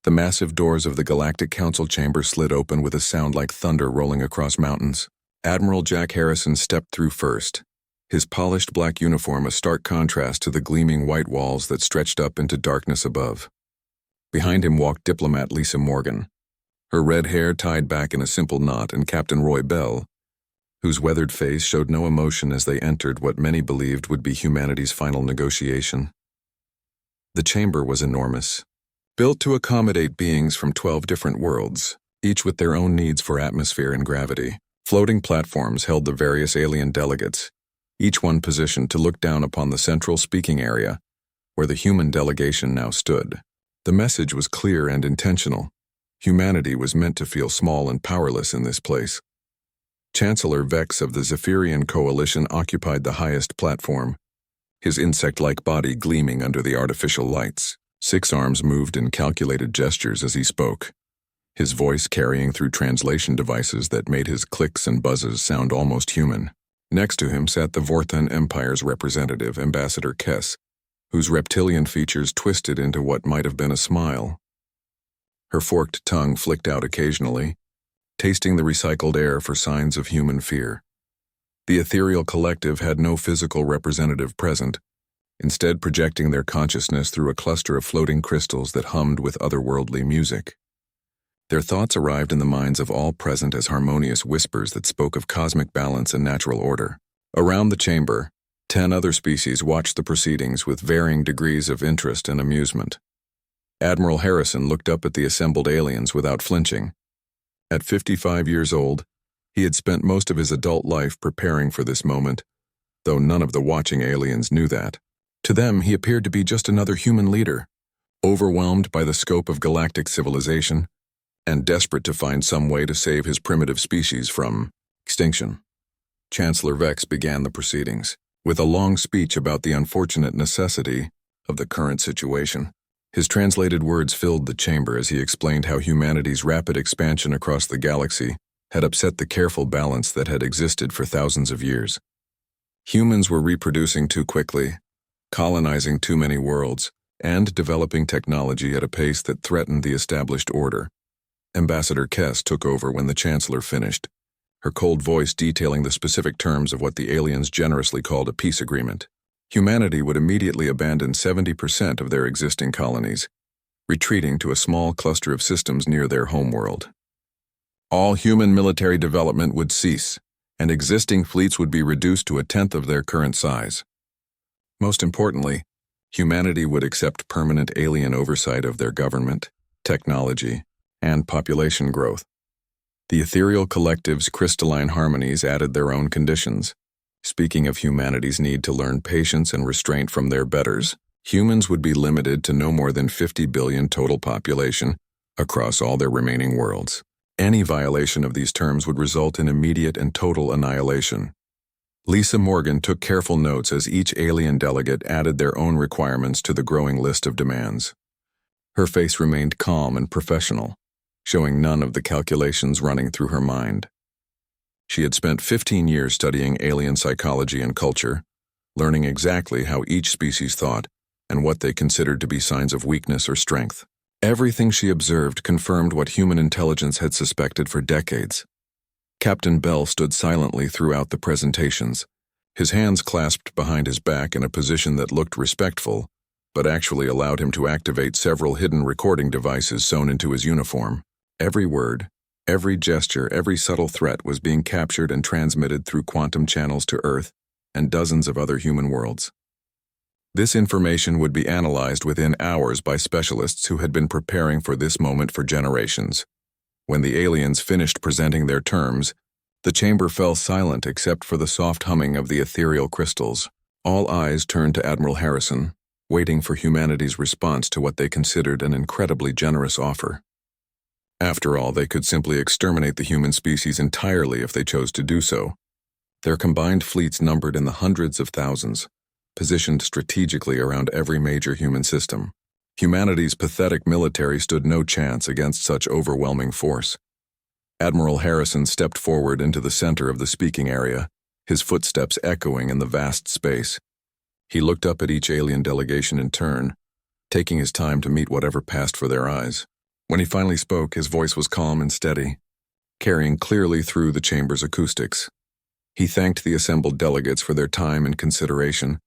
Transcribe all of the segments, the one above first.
The massive doors of the Galactic Council chamber slid open with a sound like thunder rolling across mountains. Admiral Jack Harrison stepped through first, his polished black uniform a stark contrast to the gleaming white walls that stretched up into darkness above. Behind him walked diplomat Lisa Morgan, her red hair tied back in a simple knot, and Captain Roy Bell, whose weathered face showed no emotion as they entered what many believed would be humanity's final negotiation. The chamber was enormous, built to accommodate beings from 12 different worlds, each with their own needs for atmosphere and gravity. Floating platforms held the various alien delegates, each one positioned to look down upon the central speaking area, where the human delegation now stood. The message was clear and intentional. Humanity was meant to feel small and powerless in this place. Chancellor Vex of the Zephyrian Coalition occupied the highest platform, his insect-like body gleaming under the artificial lights. 6 arms moved in calculated gestures as he spoke, his voice carrying through translation devices that made his clicks and buzzes sound almost human. Next to him sat the Vorthan Empire's representative, Ambassador Kess, whose reptilian features twisted into what might have been a smile. Her forked tongue flicked out occasionally, tasting the recycled air for signs of human fear. The ethereal collective had no physical representative present, instead projecting their consciousness through a cluster of floating crystals that hummed with otherworldly music. Their thoughts arrived in the minds of all present as harmonious whispers that spoke of cosmic balance and natural order. Around the chamber, 10 other species watched the proceedings with varying degrees of interest and amusement. Admiral Harrison looked up at the assembled aliens without flinching. At 55 years old, he had spent most of his adult life preparing for this moment, though none of the watching aliens knew that. To them, he appeared to be just another human leader, overwhelmed by the scope of galactic civilization, and desperate to find some way to save his primitive species from extinction. Chancellor Vex began the proceedings, with a long speech about the unfortunate necessity of the current situation. His translated words filled the chamber as he explained how humanity's rapid expansion across the galaxy had upset the careful balance that had existed for thousands of years. Humans were reproducing too quickly, colonizing too many worlds, and developing technology at a pace that threatened the established order. Ambassador Kess took over when the Chancellor finished, her cold voice detailing the specific terms of what the aliens generously called a peace agreement. Humanity would immediately abandon 70% of their existing colonies, retreating to a small cluster of systems near their homeworld. All human military development would cease, and existing fleets would be reduced to 1/10 of their current size. Most importantly, humanity would accept permanent alien oversight of their government, technology, and population growth. The ethereal collective's crystalline harmonies added their own conditions. Speaking of humanity's need to learn patience and restraint from their betters, humans would be limited to no more than 50 billion total population across all their remaining worlds. Any violation of these terms would result in immediate and total annihilation. Lisa Morgan took careful notes as each alien delegate added their own requirements to the growing list of demands. Her face remained calm and professional, showing none of the calculations running through her mind. She had spent 15 years studying alien psychology and culture, learning exactly how each species thought and what they considered to be signs of weakness or strength. Everything she observed confirmed what human intelligence had suspected for decades. Captain Bell stood silently throughout the presentations, his hands clasped behind his back in a position that looked respectful, but actually allowed him to activate several hidden recording devices sewn into his uniform. Every word, every gesture, every subtle threat was being captured and transmitted through quantum channels to Earth and dozens of other human worlds. This information would be analyzed within hours by specialists who had been preparing for this moment for generations. When the aliens finished presenting their terms, the chamber fell silent except for the soft humming of the ethereal crystals. All eyes turned to Admiral Harrison, waiting for humanity's response to what they considered an incredibly generous offer. After all, they could simply exterminate the human species entirely if they chose to do so. Their combined fleets numbered in the hundreds of thousands, positioned strategically around every major human system. Humanity's pathetic military stood no chance against such overwhelming force. Admiral Harrison stepped forward into the center of the speaking area, his footsteps echoing in the vast space. He looked up at each alien delegation in turn, taking his time to meet whatever passed for their eyes. When he finally spoke, his voice was calm and steady, carrying clearly through the chamber's acoustics. He thanked the assembled delegates for their time and consideration,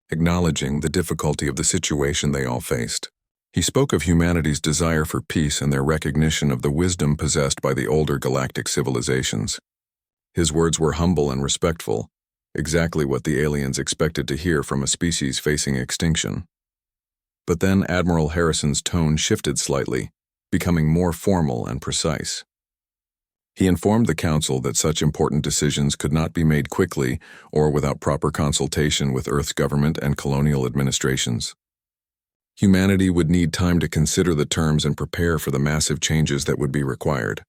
acknowledging the difficulty of the situation they all faced. He spoke of humanity's desire for peace and their recognition of the wisdom possessed by the older galactic civilizations. His words were humble and respectful, exactly what the aliens expected to hear from a species facing extinction. But then Admiral Harrison's tone shifted slightly, becoming more formal and precise. He informed the Council that such important decisions could not be made quickly or without proper consultation with Earth's government and colonial administrations. Humanity would need time to consider the terms and prepare for the massive changes that would be required.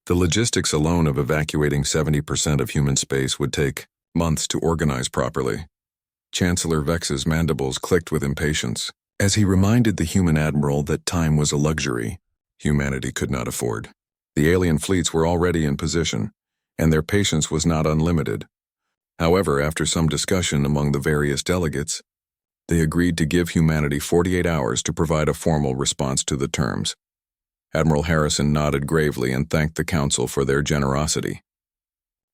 The logistics alone of evacuating 70% of human space would take months to organize properly. Chancellor Vex's mandibles clicked with impatience, as he reminded the human admiral that time was a luxury humanity could not afford. The alien fleets were already in position, and their patience was not unlimited. However, after some discussion among the various delegates, they agreed to give humanity 48 hours to provide a formal response to the terms. Admiral Harrison nodded gravely and thanked the Council for their generosity.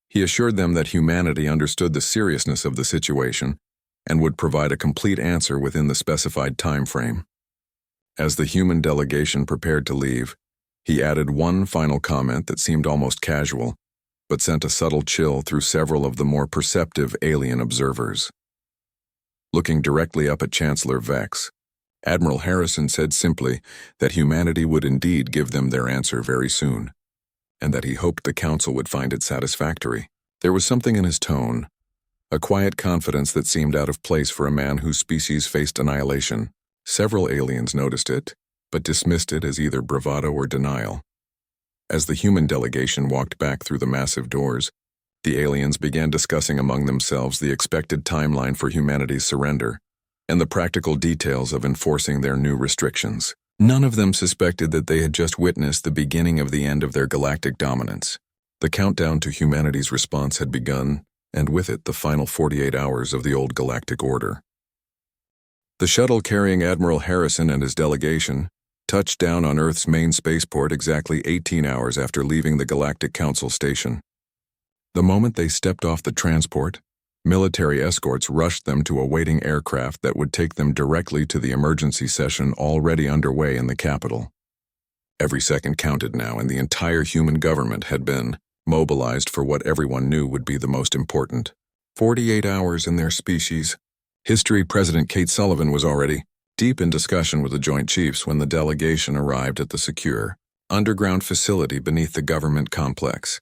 He assured them that humanity understood the seriousness of the situation and would provide a complete answer within the specified time frame. As the human delegation prepared to leave, he added one final comment that seemed almost casual, but sent a subtle chill through several of the more perceptive alien observers. Looking directly up at Chancellor Vex, Admiral Harrison said simply that humanity would indeed give them their answer very soon, and that he hoped the Council would find it satisfactory. There was something in his tone, a quiet confidence that seemed out of place for a man whose species faced annihilation. Several aliens noticed it, but dismissed it as either bravado or denial. As the human delegation walked back through the massive doors, the aliens began discussing among themselves the expected timeline for humanity's surrender and the practical details of enforcing their new restrictions. None of them suspected that they had just witnessed the beginning of the end of their galactic dominance. The countdown to humanity's response had begun, and with it the final 48 hours of the old galactic order. The shuttle carrying Admiral Harrison and his delegation touched down on Earth's main spaceport exactly 18 hours after leaving the Galactic Council station. The moment they stepped off the transport, military escorts rushed them to a waiting aircraft that would take them directly to the emergency session already underway in the capital. Every second counted now, and the entire human government had been mobilized for what everyone knew would be the most important. 48 hours in their species. History President Kate Sullivan was already deep in discussion with the Joint Chiefs when the delegation arrived at the secure, underground facility beneath the government complex.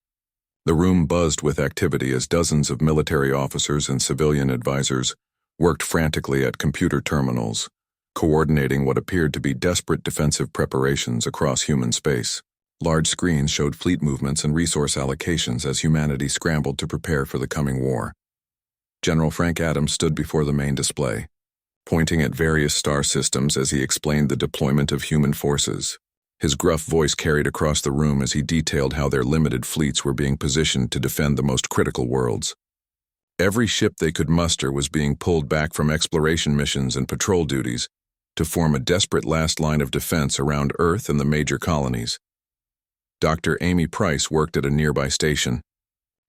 The room buzzed with activity as dozens of military officers and civilian advisors worked frantically at computer terminals, coordinating what appeared to be desperate defensive preparations across human space. Large screens showed fleet movements and resource allocations as humanity scrambled to prepare for the coming war. General Frank Adams stood before the main display, pointing at various star systems as he explained the deployment of human forces. His gruff voice carried across the room as he detailed how their limited fleets were being positioned to defend the most critical worlds. Every ship they could muster was being pulled back from exploration missions and patrol duties to form a desperate last line of defense around Earth and the major colonies. Dr. Amy Price worked at a nearby station,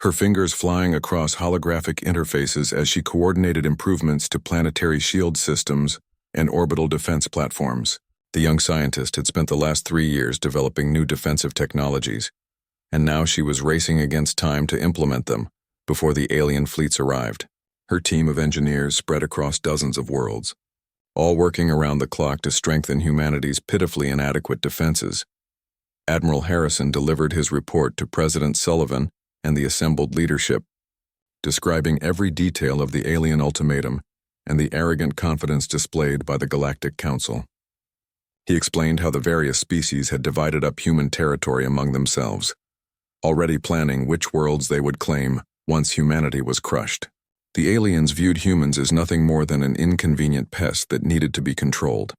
her fingers flying across holographic interfaces as she coordinated improvements to planetary shield systems and orbital defense platforms. The young scientist had spent the last 3 years developing new defensive technologies, and now she was racing against time to implement them before the alien fleets arrived. Her team of engineers spread across dozens of worlds, all working around the clock to strengthen humanity's pitifully inadequate defenses. Admiral Harrison delivered his report to President Sullivan and the assembled leadership, describing every detail of the alien ultimatum and the arrogant confidence displayed by the Galactic Council. He explained how the various species had divided up human territory among themselves, already planning which worlds they would claim once humanity was crushed. The aliens viewed humans as nothing more than an inconvenient pest that needed to be controlled.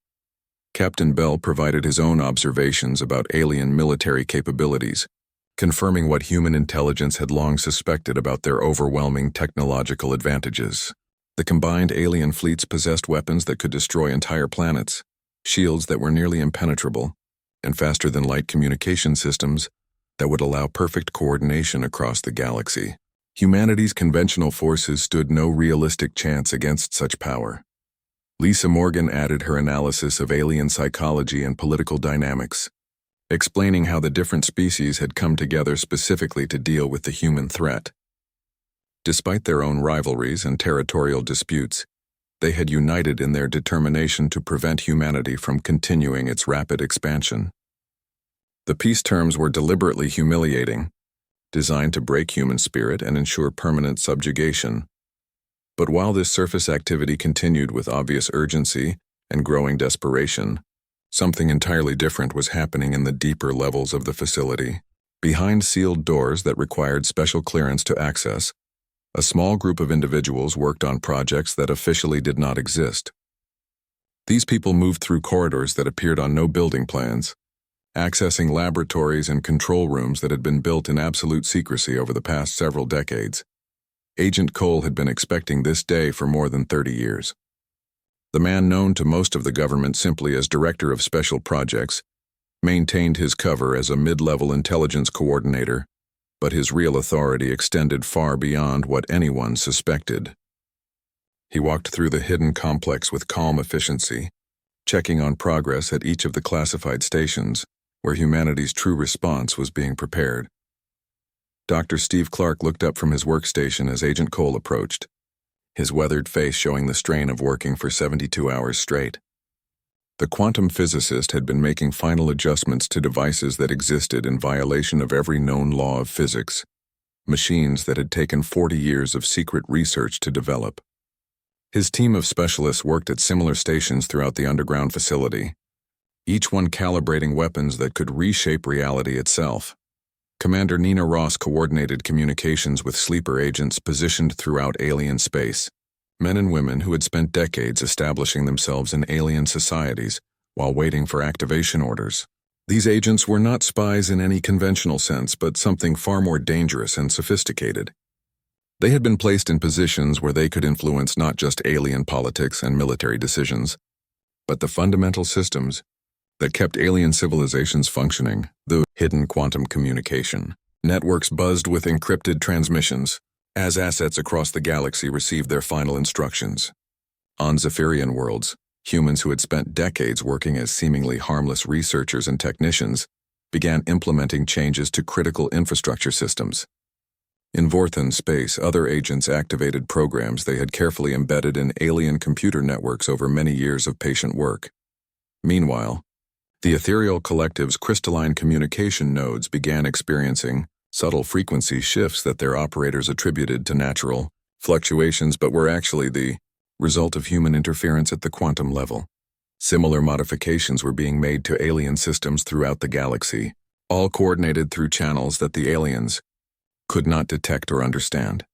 Captain Bell provided his own observations about alien military capabilities, confirming what human intelligence had long suspected about their overwhelming technological advantages. The combined alien fleets possessed weapons that could destroy entire planets, shields that were nearly impenetrable, and faster-than-light communication systems that would allow perfect coordination across the galaxy. Humanity's conventional forces stood no realistic chance against such power. Lisa Morgan added her analysis of alien psychology and political dynamics, explaining how the different species had come together specifically to deal with the human threat. Despite their own rivalries and territorial disputes, they had united in their determination to prevent humanity from continuing its rapid expansion. The peace terms were deliberately humiliating, designed to break human spirit and ensure permanent subjugation. But while this surface activity continued with obvious urgency and growing desperation, something entirely different was happening in the deeper levels of the facility. Behind sealed doors that required special clearance to access, a small group of individuals worked on projects that officially did not exist. These people moved through corridors that appeared on no building plans, accessing laboratories and control rooms that had been built in absolute secrecy over the past several decades. Agent Cole had been expecting this day for more than 30 years. The man known to most of the government simply as Director of Special Projects maintained his cover as a mid-level intelligence coordinator, but his real authority extended far beyond what anyone suspected. He walked through the hidden complex with calm efficiency, checking on progress at each of the classified stations where humanity's true response was being prepared. Dr. Steve Clark looked up from his workstation as Agent Cole approached, his weathered face showing the strain of working for 72 hours straight. The quantum physicist had been making final adjustments to devices that existed in violation of every known law of physics, machines that had taken 40 years of secret research to develop. His team of specialists worked at similar stations throughout the underground facility, each one calibrating weapons that could reshape reality itself. Commander Nina Ross coordinated communications with sleeper agents positioned throughout alien space, men and women who had spent decades establishing themselves in alien societies while waiting for activation orders. These agents were not spies in any conventional sense, but something far more dangerous and sophisticated. They had been placed in positions where they could influence not just alien politics and military decisions, but the fundamental systems that kept alien civilizations functioning, the hidden quantum communication. Networks buzzed with encrypted transmissions as assets across the galaxy received their final instructions. On Zephyrian worlds, humans who had spent decades working as seemingly harmless researchers and technicians began implementing changes to critical infrastructure systems. In Vorthan space, other agents activated programs they had carefully embedded in alien computer networks over many years of patient work. Meanwhile, the ethereal collective's crystalline communication nodes began experiencing subtle frequency shifts that their operators attributed to natural fluctuations but were actually the result of human interference at the quantum level. Similar modifications were being made to alien systems throughout the galaxy, all coordinated through channels that the aliens could not detect or understand.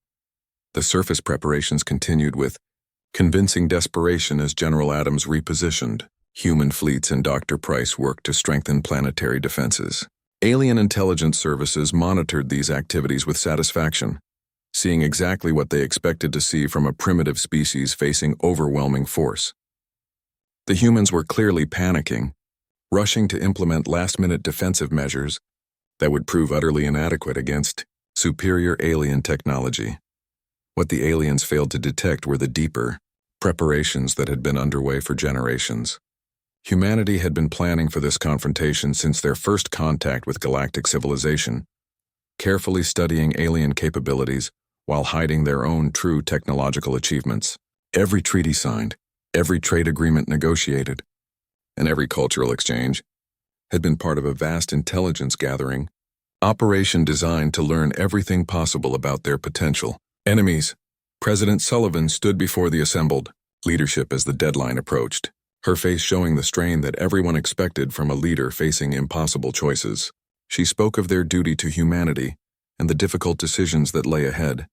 The surface preparations continued with convincing desperation as General Adams repositioned human fleets and Dr. Price worked to strengthen planetary defenses. Alien intelligence services monitored these activities with satisfaction, seeing exactly what they expected to see from a primitive species facing overwhelming force. The humans were clearly panicking, rushing to implement last-minute defensive measures that would prove utterly inadequate against superior alien technology. What the aliens failed to detect were the deeper preparations that had been underway for generations. Humanity had been planning for this confrontation since their first contact with galactic civilization, carefully studying alien capabilities while hiding their own true technological achievements. Every treaty signed, every trade agreement negotiated, and every cultural exchange had been part of a vast intelligence gathering operation designed to learn everything possible about their potential enemies. President Sullivan stood before the assembled leadership as the deadline approached, her face showing the strain that everyone expected from a leader facing impossible choices. She spoke of their duty to humanity and the difficult decisions that lay ahead,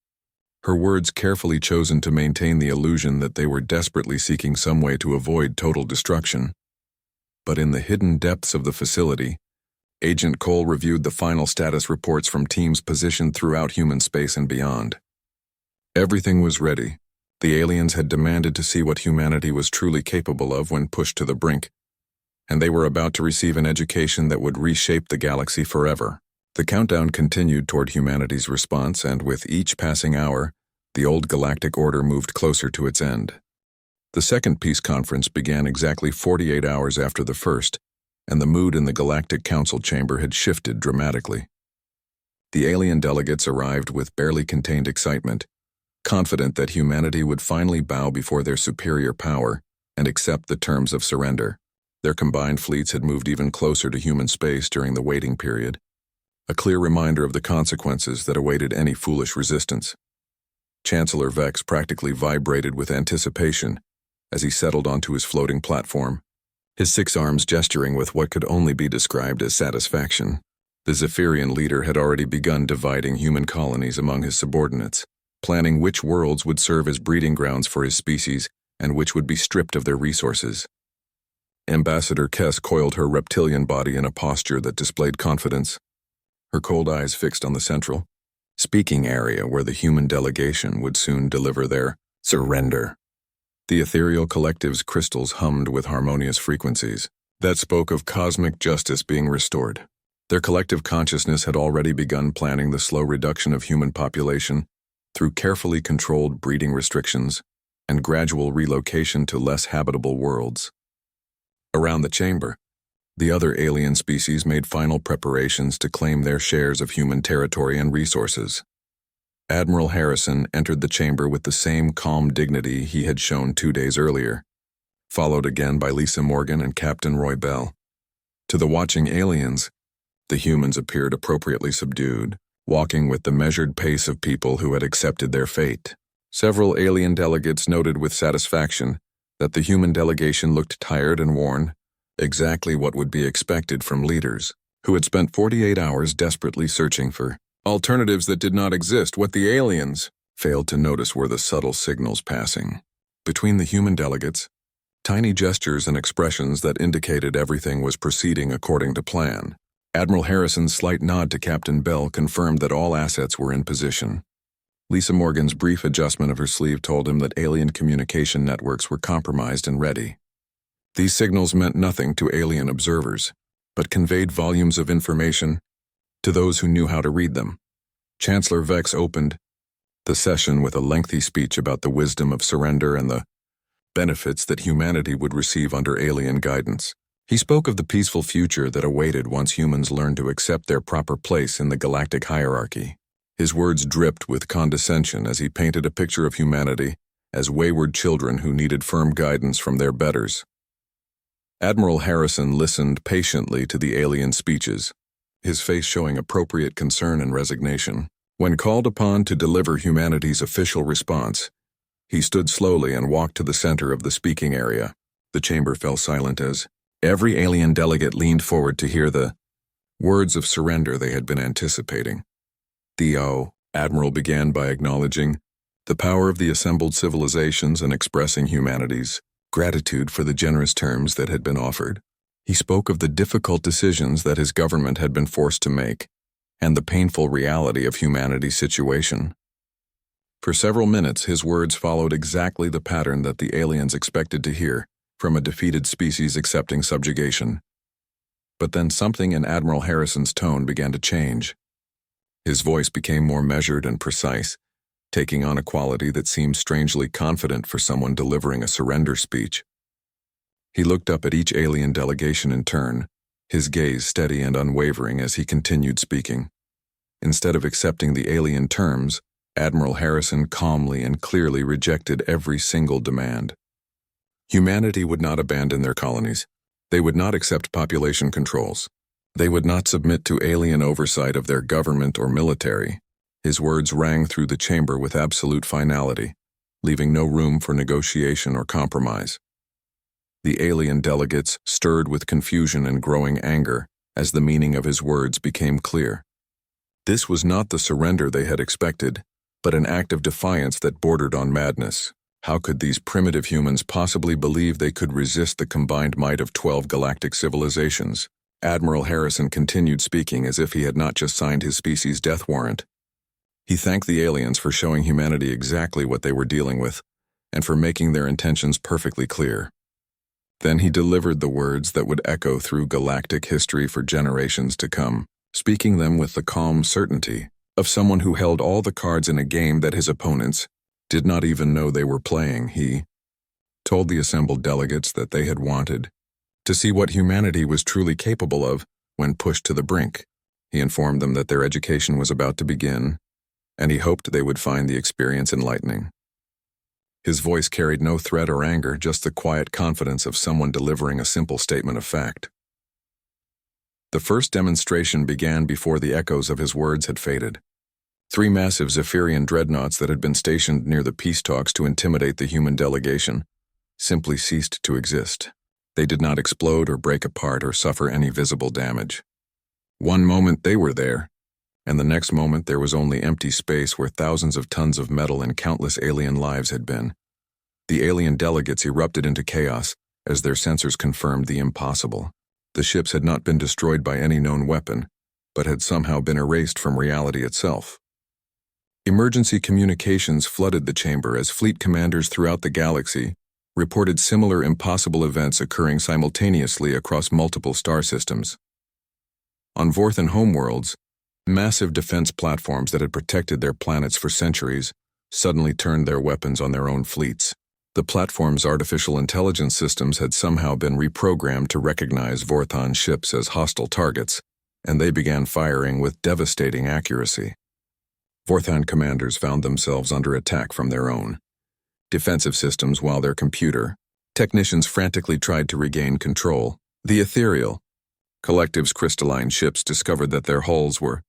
her words carefully chosen to maintain the illusion that they were desperately seeking some way to avoid total destruction. But in the hidden depths of the facility, Agent Cole reviewed the final status reports from teams positioned throughout human space and beyond. Everything was ready. The aliens had demanded to see what humanity was truly capable of when pushed to the brink, and they were about to receive an education that would reshape the galaxy forever. The countdown continued toward humanity's response, and with each passing hour, the old galactic order moved closer to its end. The second peace conference began exactly 48 hours after the first, and the mood in the Galactic Council chamber had shifted dramatically. The alien delegates arrived with barely contained excitement, confident that humanity would finally bow before their superior power and accept the terms of surrender. Their combined fleets had moved even closer to human space during the waiting period, a clear reminder of the consequences that awaited any foolish resistance. Chancellor Vex practically vibrated with anticipation as he settled onto his floating platform, his 6 arms gesturing with what could only be described as satisfaction. The Zephyrian leader had already begun dividing human colonies among his subordinates, planning which worlds would serve as breeding grounds for his species and which would be stripped of their resources. Ambassador Kess coiled her reptilian body in a posture that displayed confidence, her cold eyes fixed on the central, speaking area where the human delegation would soon deliver their surrender. The ethereal collective's crystals hummed with harmonious frequencies that spoke of cosmic justice being restored. Their collective consciousness had already begun planning the slow reduction of human population through carefully controlled breeding restrictions and gradual relocation to less habitable worlds. Around the chamber, the other alien species made final preparations to claim their shares of human territory and resources. Admiral Harrison entered the chamber with the same calm dignity he had shown 2 days earlier, followed again by Lisa Morgan and Captain Roy Bell. To the watching aliens, the humans appeared appropriately subdued, walking with the measured pace of people who had accepted their fate. Several alien delegates noted with satisfaction that the human delegation looked tired and worn, exactly what would be expected from leaders who had spent 48 hours desperately searching for alternatives that did not exist. What the aliens failed to notice were the subtle signals passing between the human delegates, tiny gestures and expressions that indicated everything was proceeding according to plan. Admiral Harrison's slight nod to Captain Bell confirmed that all assets were in position. Lisa Morgan's brief adjustment of her sleeve told him that alien communication networks were compromised and ready. These signals meant nothing to alien observers, but conveyed volumes of information to those who knew how to read them. Chancellor Vex opened the session with a lengthy speech about the wisdom of surrender and the benefits that humanity would receive under alien guidance. He spoke of the peaceful future that awaited once humans learned to accept their proper place in the galactic hierarchy. His words dripped with condescension as he painted a picture of humanity as wayward children who needed firm guidance from their betters. Admiral Harrison listened patiently to the alien speeches, his face showing appropriate concern and resignation. When called upon to deliver humanity's official response, he stood slowly and walked to the center of the speaking area. The chamber fell silent as every alien delegate leaned forward to hear the words of surrender they had been anticipating. The Admiral began by acknowledging the power of the assembled civilizations and expressing humanity's gratitude for the generous terms that had been offered. He spoke of the difficult decisions that his government had been forced to make and the painful reality of humanity's situation. For several minutes, his words followed exactly the pattern that the aliens expected to hear from a defeated species accepting subjugation. But then something in Admiral Harrison's tone began to change. His voice became more measured and precise, taking on a quality that seemed strangely confident for someone delivering a surrender speech. He looked up at each alien delegation in turn, his gaze steady and unwavering as he continued speaking. Instead of accepting the alien terms, Admiral Harrison calmly and clearly rejected every single demand. Humanity would not abandon their colonies. They would not accept population controls. They would not submit to alien oversight of their government or military. His words rang through the chamber with absolute finality, leaving no room for negotiation or compromise. The alien delegates stirred with confusion and growing anger as the meaning of his words became clear. This was not the surrender they had expected, but an act of defiance that bordered on madness. How could these primitive humans possibly believe they could resist the combined might of 12 galactic civilizations? Admiral Harrison continued speaking as if he had not just signed his species' death warrant. He thanked the aliens for showing humanity exactly what they were dealing with, and for making their intentions perfectly clear. Then he delivered the words that would echo through galactic history for generations to come, speaking them with the calm certainty of someone who held all the cards in a game that his opponents did not even know they were playing. He told the assembled delegates that they had wanted to see what humanity was truly capable of when pushed to the brink. He informed them that their education was about to begin, and he hoped they would find the experience enlightening. His voice carried no threat or anger, just the quiet confidence of someone delivering a simple statement of fact. The first demonstration began before the echoes of his words had faded. 3 massive Zephyrian dreadnoughts that had been stationed near the peace talks to intimidate the human delegation simply ceased to exist. They did not explode or break apart or suffer any visible damage. One moment they were there, and the next moment there was only empty space where thousands of tons of metal and countless alien lives had been. The alien delegates erupted into chaos as their sensors confirmed the impossible. The ships had not been destroyed by any known weapon, but had somehow been erased from reality itself. Emergency communications flooded the chamber as fleet commanders throughout the galaxy reported similar impossible events occurring simultaneously across multiple star systems. On Vorthan homeworlds, massive defense platforms that had protected their planets for centuries suddenly turned their weapons on their own fleets. The platform's artificial intelligence systems had somehow been reprogrammed to recognize Vorthan ships as hostile targets, and they began firing with devastating accuracy. Vorthan commanders found themselves under attack from their own defensive systems while their computer technicians frantically tried to regain control. The ethereal collective's crystalline ships discovered that their hulls were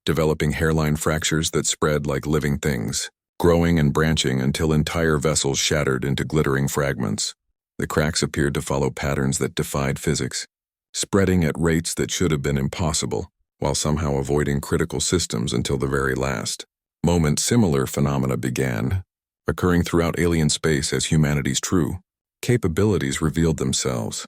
developing hairline fractures that spread like living things, growing and branching until entire vessels shattered into glittering fragments. The cracks appeared to follow patterns that defied physics, spreading at rates that should have been impossible, while somehow avoiding critical systems until the very last moment. Similar phenomena began occurring throughout alien space as humanity's true capabilities revealed themselves.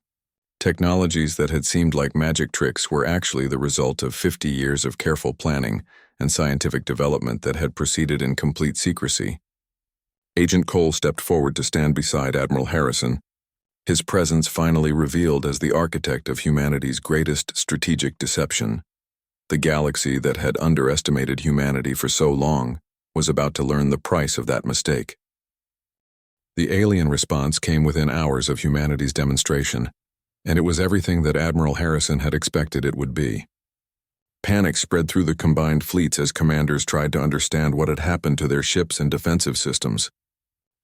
Technologies that had seemed like magic tricks were actually the result of 50 years of careful planning and scientific development that had proceeded in complete secrecy. Agent Cole stepped forward to stand beside Admiral Harrison, his presence finally revealed as the architect of humanity's greatest strategic deception. The galaxy that had underestimated humanity for so long was about to learn the price of that mistake. The alien response came within hours of humanity's demonstration, and it was everything that Admiral Harrison had expected it would be. Panic spread through the combined fleets as commanders tried to understand what had happened to their ships and defensive systems.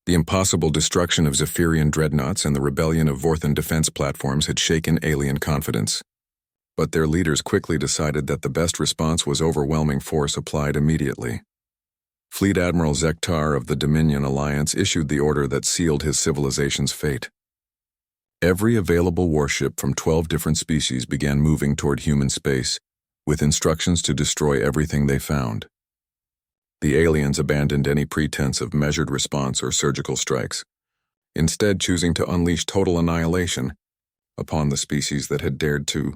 The impossible destruction of Zephyrian dreadnoughts and the rebellion of Vorthan defense platforms had shaken alien confidence. But their leaders quickly decided that the best response was overwhelming force applied immediately. Fleet Admiral Zektar of the Dominion Alliance issued the order that sealed his civilization's fate. Every available warship from 12 different species began moving toward human space, with instructions to destroy everything they found. The aliens abandoned any pretense of measured response or surgical strikes, instead choosing to unleash total annihilation upon the species that had dared to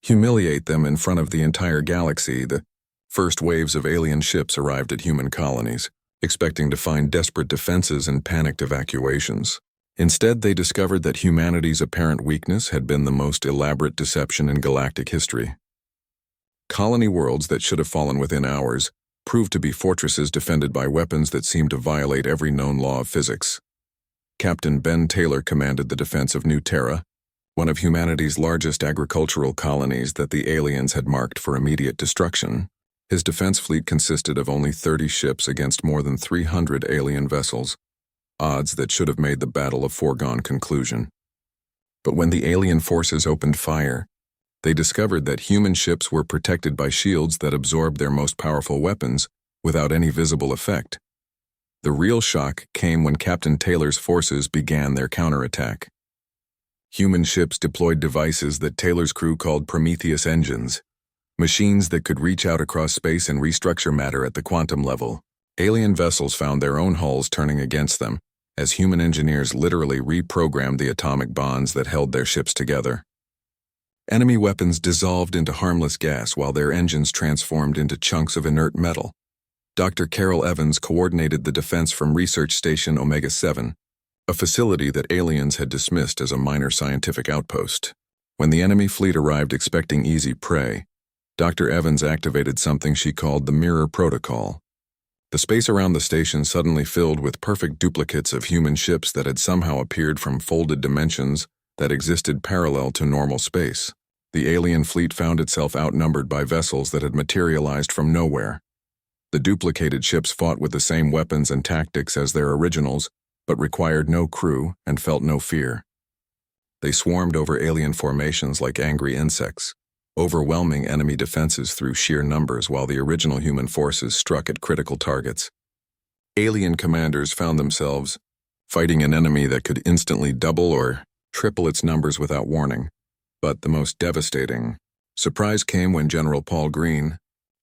humiliate them in front of the entire galaxy. The first waves of alien ships arrived at human colonies, expecting to find desperate defenses and panicked evacuations. Instead, they discovered that humanity's apparent weakness had been the most elaborate deception in galactic history. Colony worlds that should have fallen within hours proved to be fortresses defended by weapons that seemed to violate every known law of physics. Captain Ben Taylor commanded the defense of New Terra, one of humanity's largest agricultural colonies that the aliens had marked for immediate destruction. His defense fleet consisted of only 30 ships against more than 300 alien vessels, odds that should have made the battle a foregone conclusion. But when the alien forces opened fire, they discovered that human ships were protected by shields that absorbed their most powerful weapons without any visible effect. The real shock came when Captain Taylor's forces began their counterattack. Human ships deployed devices that Taylor's crew called Prometheus engines, machines that could reach out across space and restructure matter at the quantum level. Alien vessels found their own hulls turning against them, as human engineers literally reprogrammed the atomic bonds that held their ships together. Enemy weapons dissolved into harmless gas while their engines transformed into chunks of inert metal. Dr. Carol Evans coordinated the defense from Research Station Omega-7, a facility that aliens had dismissed as a minor scientific outpost. When the enemy fleet arrived expecting easy prey, Dr. Evans activated something she called the Mirror Protocol. The space around the station suddenly filled with perfect duplicates of human ships that had somehow appeared from folded dimensions that existed parallel to normal space. The alien fleet found itself outnumbered by vessels that had materialized from nowhere. The duplicated ships fought with the same weapons and tactics as their originals, but required no crew and felt no fear. They swarmed over alien formations like angry insects, overwhelming enemy defenses through sheer numbers while the original human forces struck at critical targets. Alien commanders found themselves fighting an enemy that could instantly double or triple its numbers without warning. But the most devastating surprise came when General Paul Green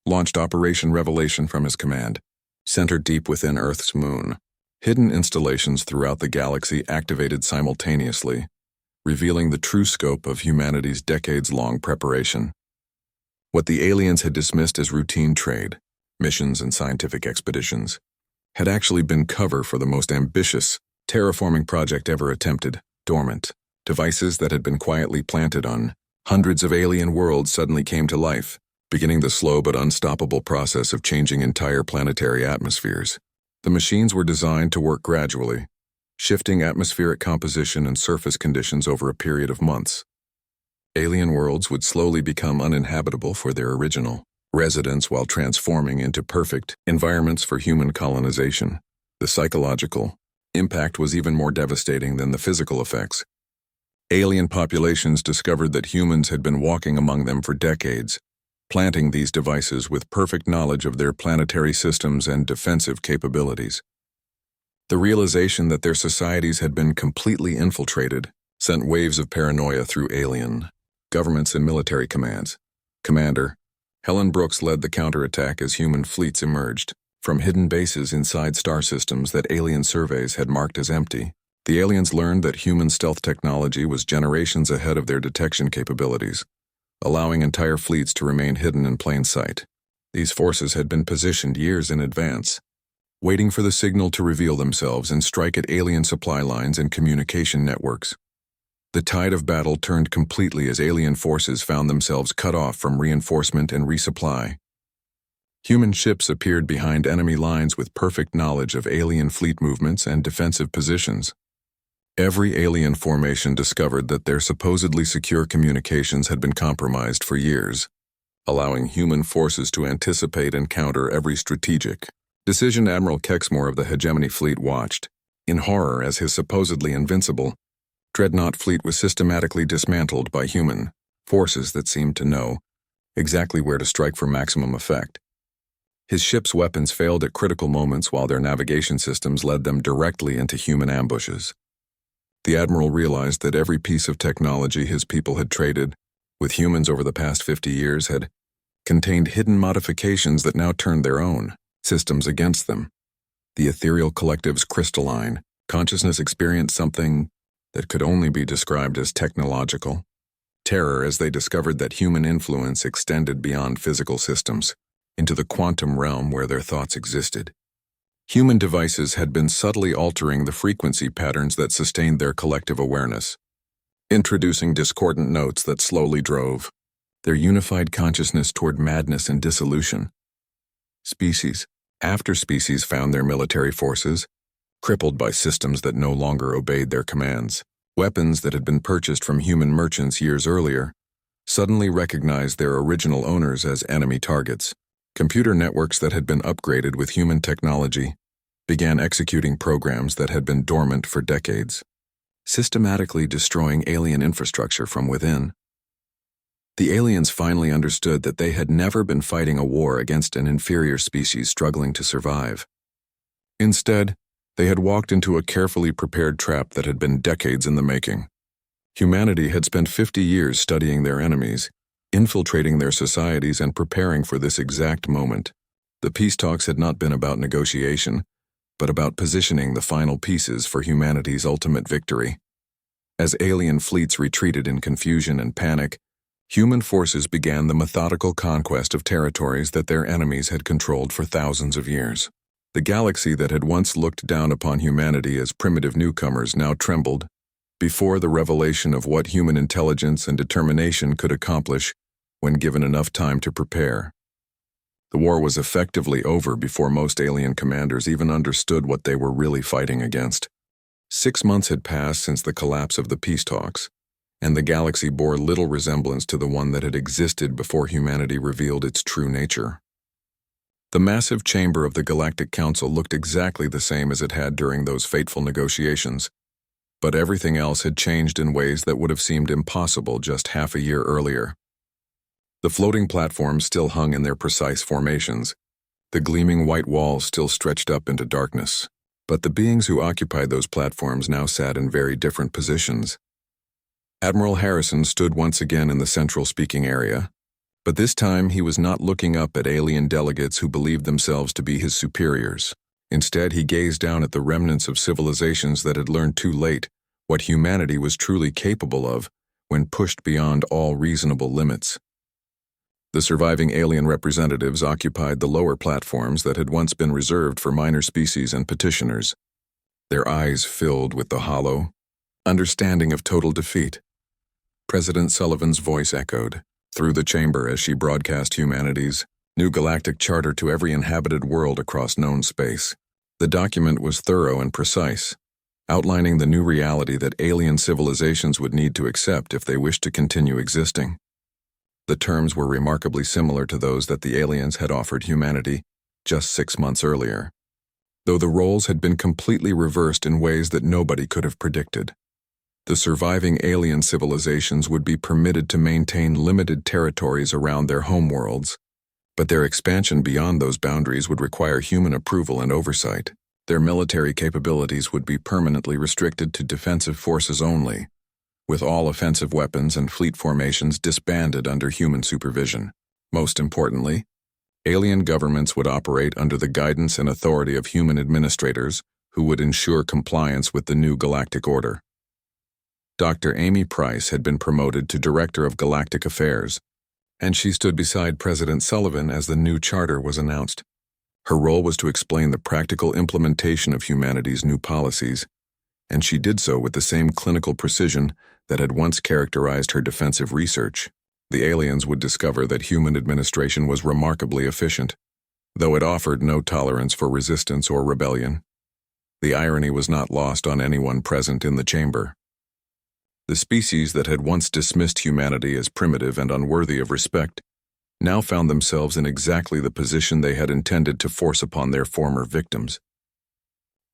launched Operation Revelation from his command, centered deep within Earth's moon. Hidden installations throughout the galaxy activated simultaneously, revealing the true scope of humanity's decades-long preparation. What the aliens had dismissed as routine trade, missions, and scientific expeditions had actually been cover for the most ambitious terraforming project ever attempted. Dormant devices that had been quietly planted on hundreds of alien worlds suddenly came to life, beginning the slow but unstoppable process of changing entire planetary atmospheres. The machines were designed to work gradually, shifting atmospheric composition and surface conditions over a period of months. Alien worlds would slowly become uninhabitable for their original residents while transforming into perfect environments for human colonization. The psychological impact was even more devastating than the physical effects. Alien populations discovered that humans had been walking among them for decades, planting these devices with perfect knowledge of their planetary systems and defensive capabilities. The realization that their societies had been completely infiltrated sent waves of paranoia through alien governments and military commands. Commander Helen Brooks led the counterattack as human fleets emerged from hidden bases inside star systems that alien surveys had marked as empty. The aliens learned that human stealth technology was generations ahead of their detection capabilities, allowing entire fleets to remain hidden in plain sight. These forces had been positioned years in advance, waiting for the signal to reveal themselves and strike at alien supply lines and communication networks. The tide of battle turned completely as alien forces found themselves cut off from reinforcement and resupply. Human ships appeared behind enemy lines with perfect knowledge of alien fleet movements and defensive positions. Every alien formation discovered that their supposedly secure communications had been compromised for years, allowing human forces to anticipate and counter every strategic decision. Admiral Kexmore of the Hegemony Fleet watched, in horror, as his supposedly invincible dreadnought fleet was systematically dismantled by human forces that seemed to know exactly where to strike for maximum effect. His ship's weapons failed at critical moments while their navigation systems led them directly into human ambushes. The Admiral realized that every piece of technology his people had traded with humans over the past 50 years had contained hidden modifications that now turned their own systems against them. The ethereal collective's crystalline consciousness experienced something that could only be described as technological terror as they discovered that human influence extended beyond physical systems into the quantum realm where their thoughts existed. Human devices had been subtly altering the frequency patterns that sustained their collective awareness, introducing discordant notes that slowly drove their unified consciousness toward madness and dissolution. Species after species found their military forces crippled by systems that no longer obeyed their commands. Weapons that had been purchased from human merchants years earlier suddenly recognized their original owners as enemy targets. Computer networks that had been upgraded with human technology began executing programs that had been dormant for decades, systematically destroying alien infrastructure from within. The aliens finally understood that they had never been fighting a war against an inferior species struggling to survive. Instead, they had walked into a carefully prepared trap that had been decades in the making. Humanity had spent 50 years studying their enemies, infiltrating their societies, and preparing for this exact moment. The peace talks had not been about negotiation, but about positioning the final pieces for humanity's ultimate victory. As alien fleets retreated in confusion and panic, human forces began the methodical conquest of territories that their enemies had controlled for thousands of years. The galaxy that had once looked down upon humanity as primitive newcomers now trembled before the revelation of what human intelligence and determination could accomplish when given enough time to prepare. The war was effectively over before most alien commanders even understood what they were really fighting against. 6 months had passed since the collapse of the peace talks, and the galaxy bore little resemblance to the one that had existed before humanity revealed its true nature. The massive chamber of the Galactic Council looked exactly the same as it had during those fateful negotiations, but everything else had changed in ways that would have seemed impossible just half a year earlier. The floating platforms still hung in their precise formations, the gleaming white walls still stretched up into darkness, but the beings who occupied those platforms now sat in very different positions. Admiral Harrison stood once again in the central speaking area, but this time he was not looking up at alien delegates who believed themselves to be his superiors. Instead, he gazed down at the remnants of civilizations that had learned too late what humanity was truly capable of when pushed beyond all reasonable limits. The surviving alien representatives occupied the lower platforms that had once been reserved for minor species and petitioners, their eyes filled with the hollow understanding of total defeat. President Sullivan's voice echoed through the chamber as she broadcast humanity's new galactic charter to every inhabited world across known space. The document was thorough and precise, outlining the new reality that alien civilizations would need to accept if they wished to continue existing. The terms were remarkably similar to those that the aliens had offered humanity just 6 months earlier, though the roles had been completely reversed in ways that nobody could have predicted. The surviving alien civilizations would be permitted to maintain limited territories around their homeworlds, but their expansion beyond those boundaries would require human approval and oversight. Their military capabilities would be permanently restricted to defensive forces only, with all offensive weapons and fleet formations disbanded under human supervision. Most importantly, alien governments would operate under the guidance and authority of human administrators who would ensure compliance with the new galactic order. Dr. Amy Price had been promoted to Director of Galactic Affairs, and she stood beside President Sullivan as the new charter was announced. Her role was to explain the practical implementation of humanity's new policies, and she did so with the same clinical precision that had once characterized her defensive research. The aliens would discover that human administration was remarkably efficient, though it offered no tolerance for resistance or rebellion. The irony was not lost on anyone present in the chamber. The species that had once dismissed humanity as primitive and unworthy of respect now found themselves in exactly the position they had intended to force upon their former victims.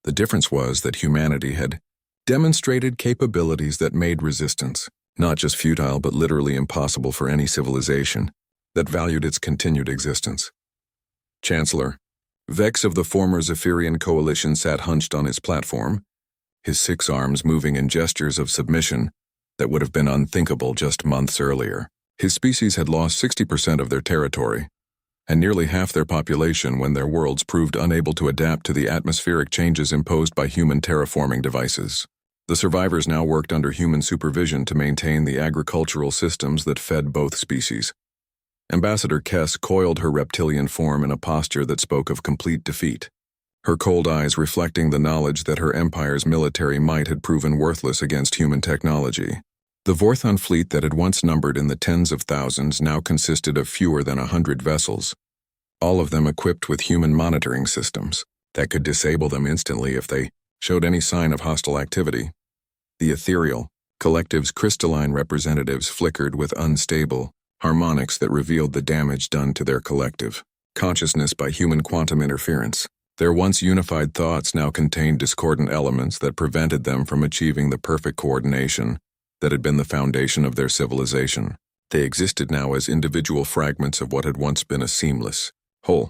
The difference was that humanity had demonstrated capabilities that made resistance not just futile but literally impossible for any civilization that valued its continued existence. Chancellor Vex of the former Zephyrian coalition sat hunched on his platform, his 6 arms moving in gestures of submission that would have been unthinkable just months earlier. His species had lost 60% of their territory, and nearly half their population when their worlds proved unable to adapt to the atmospheric changes imposed by human terraforming devices. The survivors now worked under human supervision to maintain the agricultural systems that fed both species. Ambassador Kess coiled her reptilian form in a posture that spoke of complete defeat, her cold eyes reflecting the knowledge that her empire's military might had proven worthless against human technology. The Vorthon fleet that had once numbered in the tens of thousands now consisted of fewer than 100 vessels, all of them equipped with human monitoring systems that could disable them instantly if they showed any sign of hostile activity. The ethereal collective's crystalline representatives flickered with unstable harmonics that revealed the damage done to their collective consciousness by human quantum interference. Their once unified thoughts now contained discordant elements that prevented them from achieving the perfect coordination that had been the foundation of their civilization. They existed now as individual fragments of what had once been a seamless whole.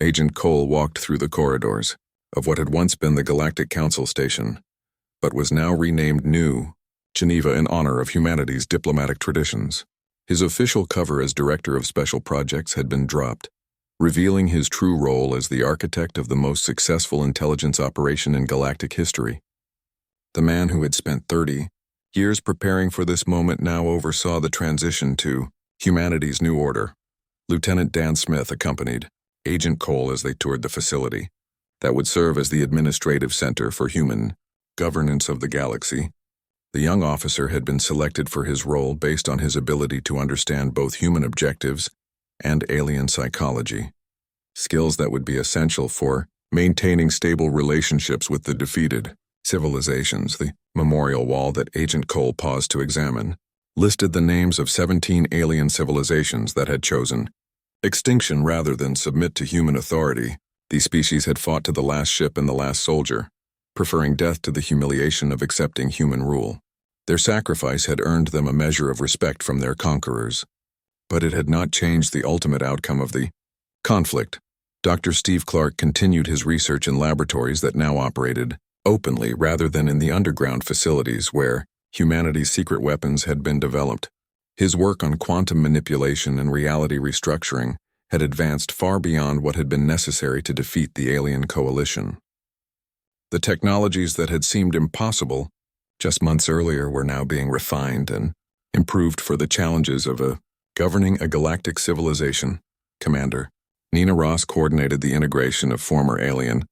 Agent Cole walked through the corridors of what had once been the Galactic Council Station, but was now renamed New Geneva in honor of humanity's diplomatic traditions. His official cover as Director of Special Projects had been dropped, revealing his true role as the architect of the most successful intelligence operation in galactic history. The man who had spent 30 years preparing for this moment now oversaw the transition to humanity's new order. Lieutenant Dan Smith accompanied Agent Cole as they toured the facility, that would serve as the administrative center for human governance of the galaxy. The young officer had been selected for his role based on his ability to understand both human objectives and alien psychology, skills that would be essential for maintaining stable relationships with the defeated civilizations. The memorial wall that Agent Cole paused to examine listed the names of 17 alien civilizations that had chosen extinction rather than submit to human authority. These species had fought to the last ship and the last soldier, preferring death to the humiliation of accepting human rule. Their sacrifice had earned them a measure of respect from their conquerors, but it had not changed the ultimate outcome of the conflict. Dr. Steve Clark continued his research in laboratories that now operated openly rather than in the underground facilities where humanity's secret weapons had been developed. His work on quantum manipulation and reality restructuring had advanced far beyond what had been necessary to defeat the alien coalition. The technologies that had seemed impossible just months earlier were now being refined and improved for the challenges of governing a galactic civilization. Commander Nina Ross coordinated the integration of former alien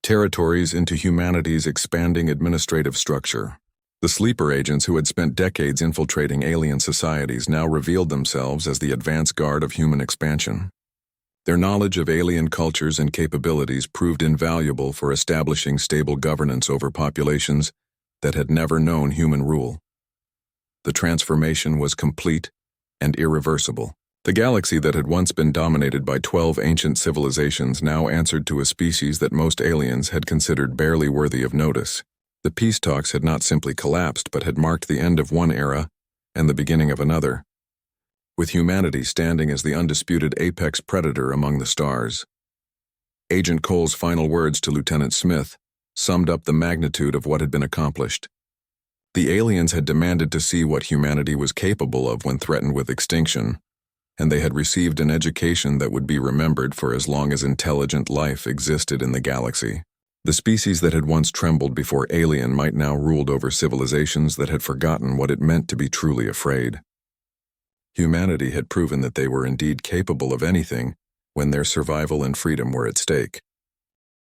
territories into humanity's expanding administrative structure. The sleeper agents who had spent decades infiltrating alien societies now revealed themselves as the advance guard of human expansion. Their knowledge of alien cultures and capabilities proved invaluable for establishing stable governance over populations that had never known human rule. The transformation was complete and irreversible. The galaxy that had once been dominated by 12 ancient civilizations now answered to a species that most aliens had considered barely worthy of notice. The peace talks had not simply collapsed but had marked the end of one era and the beginning of another, with humanity standing as the undisputed apex predator among the stars. Agent Cole's final words to Lieutenant Smith summed up the magnitude of what had been accomplished. The aliens had demanded to see what humanity was capable of when threatened with extinction, and they had received an education that would be remembered for as long as intelligent life existed in the galaxy. The species that had once trembled before alien might now ruled over civilizations that had forgotten what it meant to be truly afraid. Humanity had proven that they were indeed capable of anything when their survival and freedom were at stake.